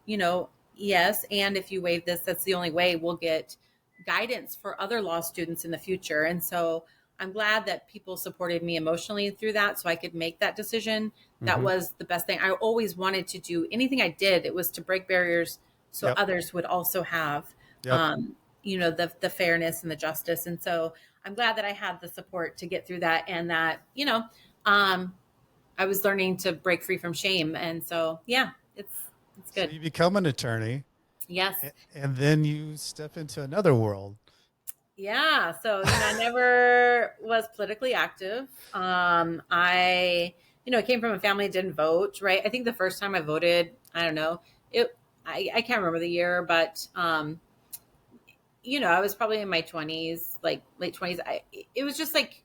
yes. And if you waive this, that's the only way we'll get guidance for other law students in the future. And so I'm glad that people supported me emotionally through that, so I could make that decision. That was the best thing. I always wanted to do anything I did. It was to break barriers so others would also have, the fairness and the justice. And so I'm glad that I had the support to get through that, and that, I was learning to break free from shame. And so, yeah, it's good. So you become an attorney. Yes. And then you step into another world. Yeah. So, I never was politically active. I came from a family that didn't vote, right? I think the first time I voted, I don't know, I can't remember the year, but, I was probably in my 20s, like late 20s. It was just like,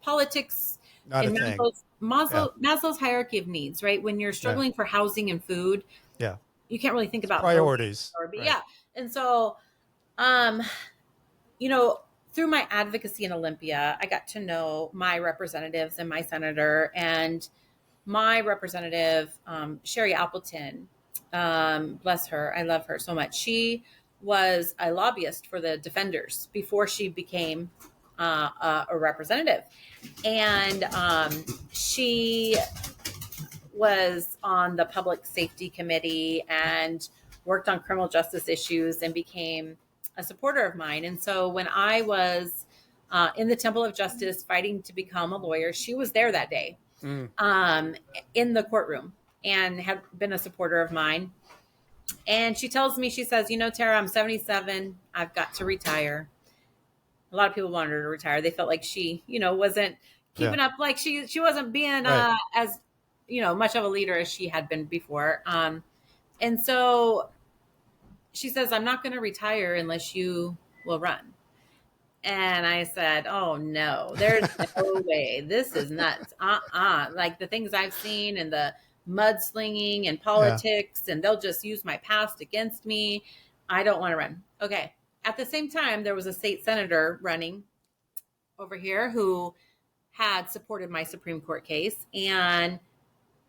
politics Not in a thing. Maslow's hierarchy of needs, right? When you're struggling for housing and food, you can't really think about priorities. But yeah. And so, through my advocacy in Olympia, I got to know my representatives and my senator, and my representative, Sherry Appleton, bless her. I love her so much. She was a lobbyist for the defenders before she became a representative. And she was on the public safety committee and worked on criminal justice issues and became a supporter of mine. And so when I was in the Temple of Justice fighting to become a lawyer, she was there that day in the courtroom and had been a supporter of mine. And she tells me, she says, Tarra, I'm 77. I've got to retire. A lot of people wanted her to retire. They felt like she, wasn't keeping up. Like she wasn't being as, much of a leader as she had been before. And so she says, I'm not going to retire unless you will run. And I said, oh no, there's no way. This is nuts. Like the things I've seen and the mudslinging and politics, and they'll just use my past against me. I don't want to run. Okay. At the same time, there was a state senator running over here who had supported my Supreme Court case, and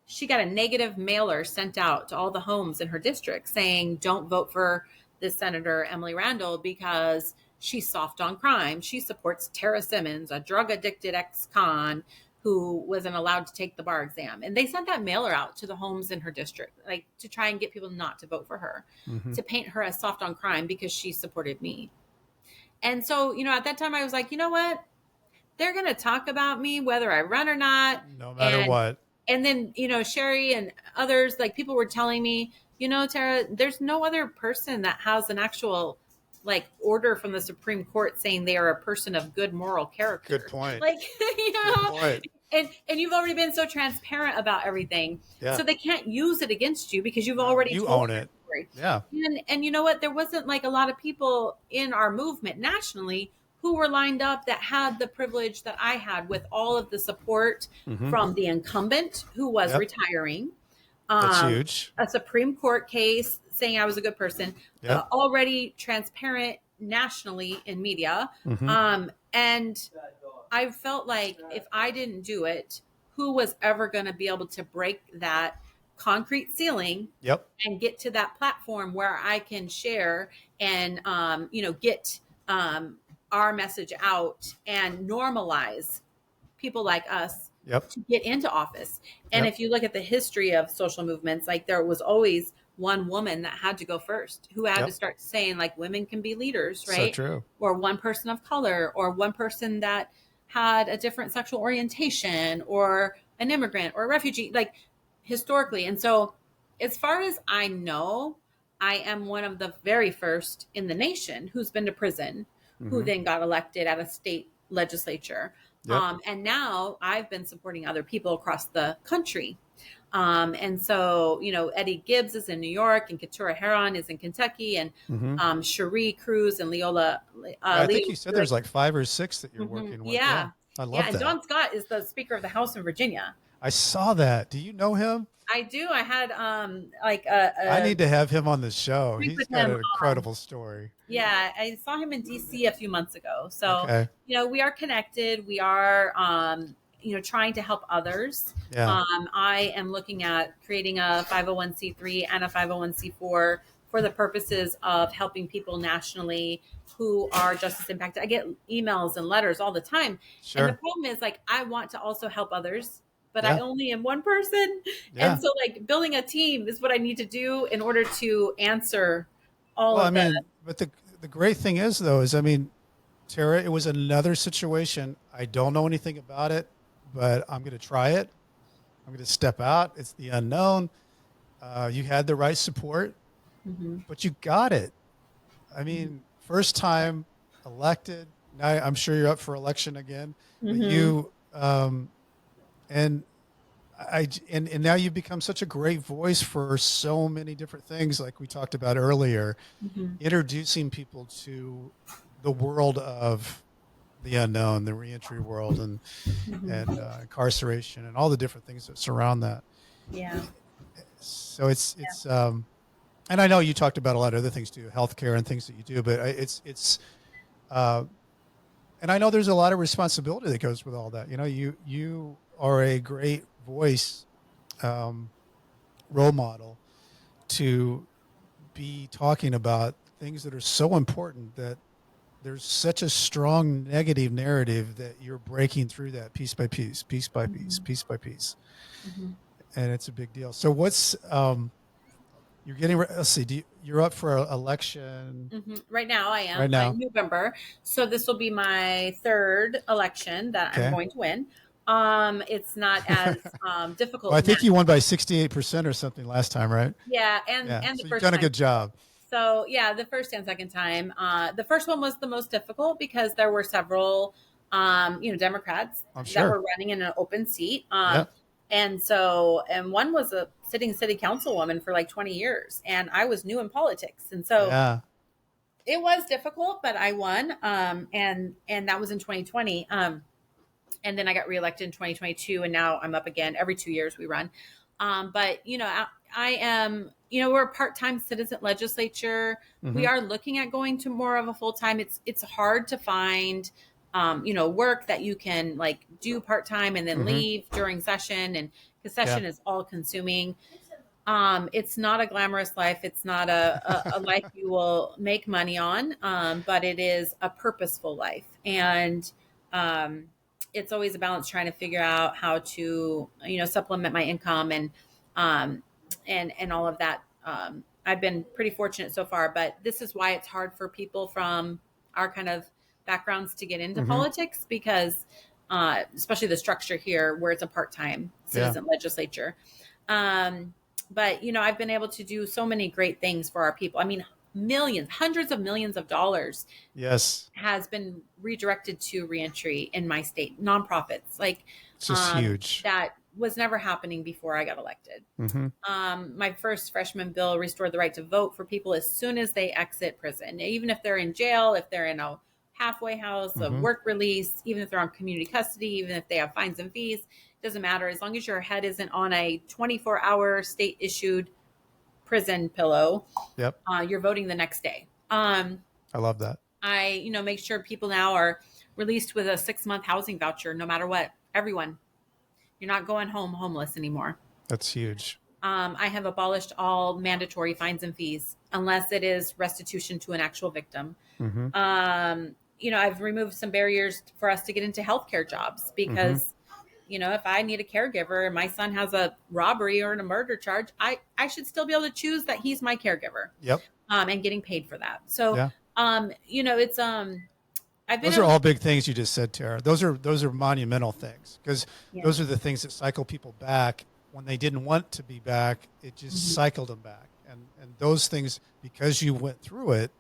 she got a negative mailer sent out to all the homes in her district saying, don't vote for this Senator Emily Randall because she's soft on crime. She supports Tarra Simmons, a drug addicted ex-con who wasn't allowed to take the bar exam. And they sent that mailer out to the homes in her district, like to try and get people not to vote for her, to paint her as soft on crime because she supported me. And so, at that time I was like, you know what? They're going to talk about me whether I run or not. No matter what. And then, Sherry and others, like people were telling me, Tara, there's no other person that has an actual order from the Supreme Court saying they are a person of good moral character. Good point. Good point. And you've already been so transparent about everything. Yeah. So they can't use it against you because you've already told own it. Story. Yeah. And you know what? There wasn't a lot of people in our movement nationally who were lined up that had the privilege that I had with all of the support from the incumbent who was retiring. That's huge. A Supreme Court case saying I was a good person, already transparent nationally in media. And I felt like if I didn't do it, who was ever going to be able to break that concrete ceiling and get to that platform where I can share and, get our message out and normalize people like us to get into office. And if you look at the history of social movements, there was always one woman that had to go first, who had to start saying women can be leaders, right? So true. Or one person of color, or one person that had a different sexual orientation, or an immigrant or a refugee, historically. And so as far as I know, I am one of the very first in the nation who's been to prison, who then got elected at a state legislature. And now I've been supporting other people across the country. And so, Eddie Gibbs is in New York, and Keturah Heron is in Kentucky, and Cherie Cruz and Leola. I think you said there's 5 or 6 that you're working with. Yeah. I love that. And John Scott is the Speaker of the House in Virginia. I saw that. Do you know him? I do. I had I need to have him on the show. He's got an incredible story. Yeah, I saw him in DC a few months ago. So, we are connected. We are, trying to help others. Yeah. I am looking at creating a 501c3 and a 501c4 for the purposes of helping people nationally who are justice impacted. I get emails and letters all the time. Sure. And the problem is I want to also help others, but I only am one person. Yeah. And so building a team is what I need to do in order to answer all of that. But the great thing is though, Tara, it was another situation. I don't know anything about it, but I'm going to try it. I'm going to step out. It's the unknown. You had the right support, but you got it. First time elected. Now I'm sure you're up for election again. But you, and now you've become such a great voice for so many different things, like we talked about earlier, introducing people to the world of the unknown, the reentry world, and incarceration, and all the different things that surround that. Yeah. So it's and I know you talked about a lot of other things too, healthcare and things that you do, but and I know there's a lot of responsibility that goes with all that. You are a great voice, role model to be talking about things that are so important, that there's such a strong negative narrative that you're breaking through that piece by piece, piece by piece, piece by piece. And it's a big deal. So what's, you're getting, let's see, you're up for election. Right now I am, right now. In November. So this will be my 3rd election that I'm going to win. It's not as difficult. Well, I think you won by 68% or something last time, right? Yeah. And so the you've first done a time. good job. So the first and second time, the first one was the most difficult because there were several, Democrats that were running in an open seat. And one was a sitting city councilwoman for 20 years, and I was new in politics. And so it was difficult, but I won. And that was in 2020. And then I got reelected in 2022, and now I'm up again. Every 2 years we run. But I am, we're a part-time citizen legislature. We are looking at going to more of a full-time. It's hard to find work that you can like do part-time and then Mhm. leave during session, and because session is all consuming. It's not a glamorous life. It's not a life you will make money on, but it is a purposeful life. And it's always a balance trying to figure out how to, supplement my income and all of that. I've been pretty fortunate so far, but this is why it's hard for people from our kind of backgrounds to get into Mhm. politics, because especially the structure here where it's a part-time citizen legislature. But I've been able to do so many great things for our people. I mean, millions, hundreds of millions of dollars Yes. has been redirected to reentry in my state, nonprofits, like It's just huge. that was never happening before I got elected. Mm-hmm. My first freshman bill restored the right to vote for people as soon as they exit prison, even if they're in jail, if they're in a halfway house, a Mhm. work release, even if they're on community custody, even if they have fines and fees. Doesn't matter, as long as your head isn't on a 24-hour state issued prison pillow. Yep. You're voting the next day. I love that. I make sure people now are released with a 6-month housing voucher, no matter what. Everyone, you're not going home homeless anymore. That's huge. I have abolished all mandatory fines and fees unless it is restitution to an actual victim. Mm-hmm. I've removed some barriers for us to get into healthcare jobs, because if I need a caregiver and my son has a robbery or a murder charge, I should still be able to choose that he's my caregiver. Yep. And getting paid for that. So, Yeah. it's, I've been Those are all big things you just said, Tara. Those are monumental things, because Yeah. those are the things that cycle people back when they didn't want to be back. It just cycled them back, and those things, because you went through it,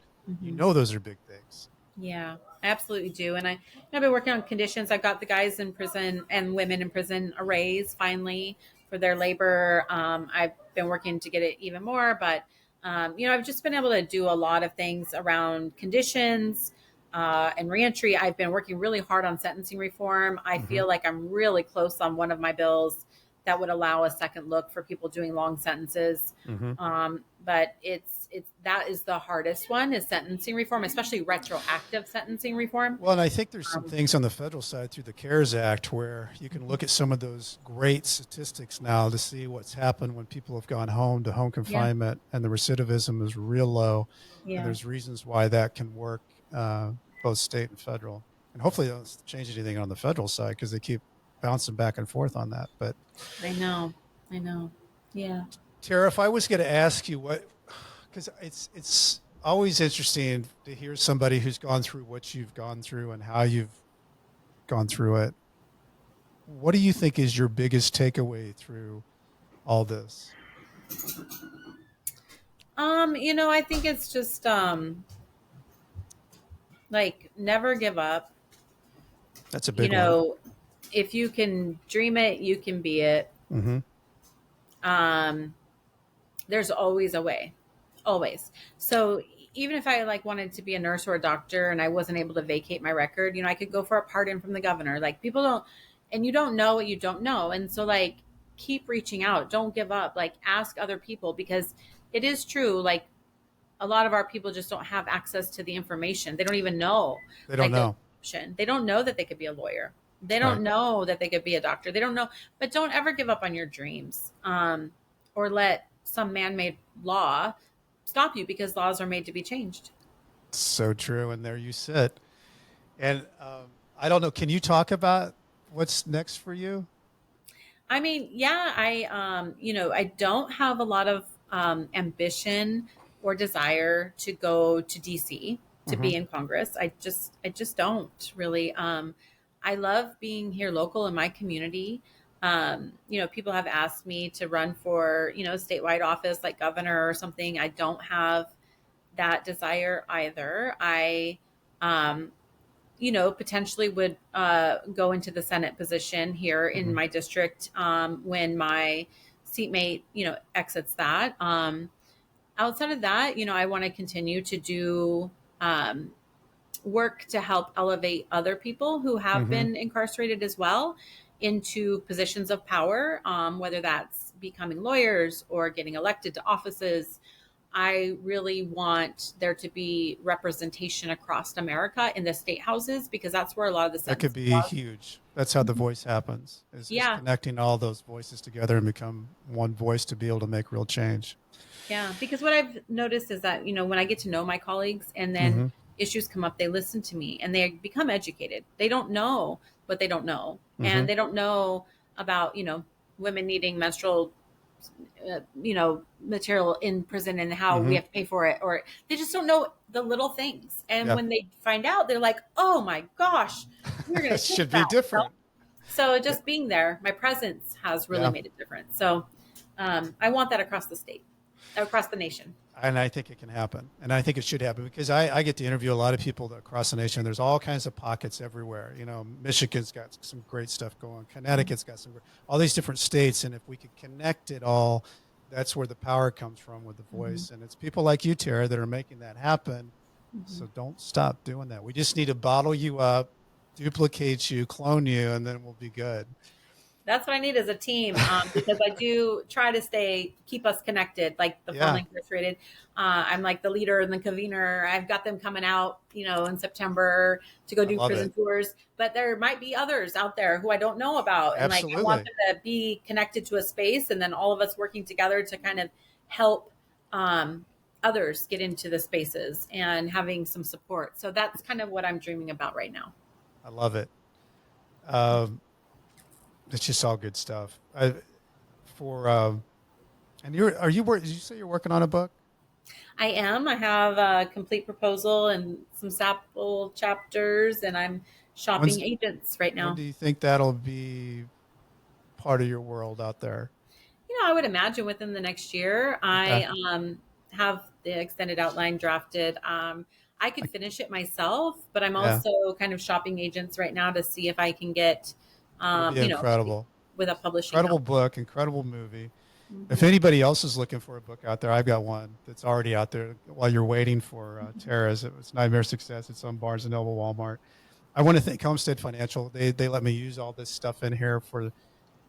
you know those are big things. Yeah, I absolutely do. And I've been working on conditions. I've got the guys in prison and women in prison a raise finally for their labor. I've been working to get it even more, but I've just been able to do a lot of things around conditions and reentry. I've been working really hard on sentencing reform. I feel like I'm really close on one of my bills that would allow a second look for people doing long sentences. But that is the hardest one, is sentencing reform, especially retroactive sentencing reform. Well, and I think there's some things on the federal side through the CARES Act where you can look at some of those great statistics now to see what's happened when people have gone home to home confinement, and the recidivism is real low. Yeah. And there's reasons why that can work, both state and federal. And hopefully they don't change anything on the federal side, because they keep bouncing back and forth on that. But I know. Yeah. Tara, if I was going to ask you because it's always interesting to hear somebody who's gone through what you've gone through and how you've gone through it. What do you think is your biggest takeaway through all this? I think it's just like, never give up. That's a big one. If you can dream it, you can be it. There's always a way, always. So even if I wanted to be a nurse or a doctor and I wasn't able to vacate my record, I could go for a pardon from the governor. Like, people don't, and you don't know what you don't know. And so keep reaching out. Don't give up. Ask other people, because it is true. A lot of our people just don't have access to the information. They don't even know. They don't know. They don't know that they could be a lawyer. They don't know that they could be a doctor. They don't know. But don't ever give up on your dreams, or let some man-made law stop you, because laws are made to be changed. So true. And there you sit. And I don't know, can you talk about what's next for you? I mean, yeah, I don't have a lot of ambition or desire to go to DC to be in Congress. I just don't really. I love being here local in my community. People have asked me to run for, a statewide office like governor or something. I don't have that desire either. I, potentially would go into the Senate position here in my district when my seatmate, exits that. Outside of that, I want to continue to do work to help elevate other people who have been incarcerated as well into positions of power, whether that's becoming lawyers or getting elected to offices, I really want there to be representation across America in the state houses, because that's where a lot of the That could sentences be are. huge. That's how the voice happens, is Yeah. connecting all those voices together and become one voice to be able to make real change. Yeah, because what I've noticed is that, when I get to know my colleagues and then Mm-hmm. issues come up, they listen to me and they become educated. They don't know what they don't know. Mm-hmm. And they don't know about, women needing menstrual, material in prison and how Mm-hmm. we have to pay for it, or they just don't know the little things. And Yeah. when they find out, they're like, oh my gosh, we're going It to should be different. So just being there, my presence has really Yeah. made a difference. So I want that across the state, across the nation. And I think it can happen. And I think it should happen, because I get to interview a lot of people across the nation. There's all kinds of pockets everywhere. Michigan's got some great stuff going. Connecticut's got all these different states. And if we could connect it all, that's where the power comes from, with the voice. And it's people like you, Tarra, that are making that happen. So don't stop doing that. We just need to bottle you up, duplicate you, clone you, and then we'll be good. That's what I need as a team, because I do try to keep us connected, like the formerly incarcerated. I'm like the leader and the convener. I've got them coming out, in September to go do prison tours. But there might be others out there who I don't know about. And Absolutely. I want them to be connected to a space, and then all of us working together to kind of help others get into the spaces and having some support. So that's kind of what I'm dreaming about right now. I love it. It's just all good stuff. And did you say you're working on a book? I am. I have a complete proposal and some sample chapters, and I'm shopping agents right now. When do you think that'll be part of your world out there? I would imagine within the next year. Okay. I have the extended outline drafted. I could finish it myself, but I'm also kind of shopping agents right now to see if I can get, incredible. With a publishing Incredible house. book, incredible movie. If anybody else is looking for a book out there, I've got one that's already out there while you're waiting for Tarra's. It's Nightmare Success. It's on Barnes & Noble, Walmart. I want to thank Homestead Financial. They let me use all this stuff in here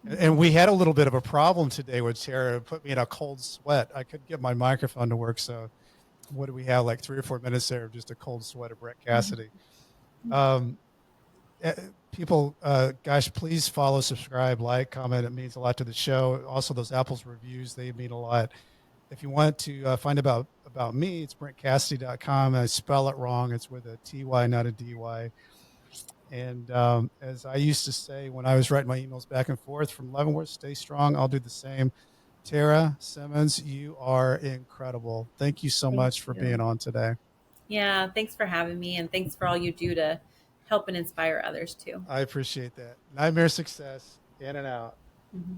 and we had a little bit of a problem today with Tarra. It put me in a cold sweat. I couldn't get my microphone to work. So what do we have, like 3 or 4 minutes there of just a cold sweat of Brett Cassidy. People, gosh, please follow, subscribe, like, comment. It means a lot to the show. Also, those Apple's reviews, they mean a lot. If you want to find about me, it's BrentCassidy.com. I spell it wrong. It's with a TY, not a DY. And as I used to say when I was writing my emails back and forth from Leavenworth, stay strong. I'll do the same. Tarra Simmons, you are incredible. Thank you so much for being on today. Yeah, thanks for having me, and thanks for all you do to help and inspire others too. I appreciate that. Nightmare Success, in and out. Mm-hmm.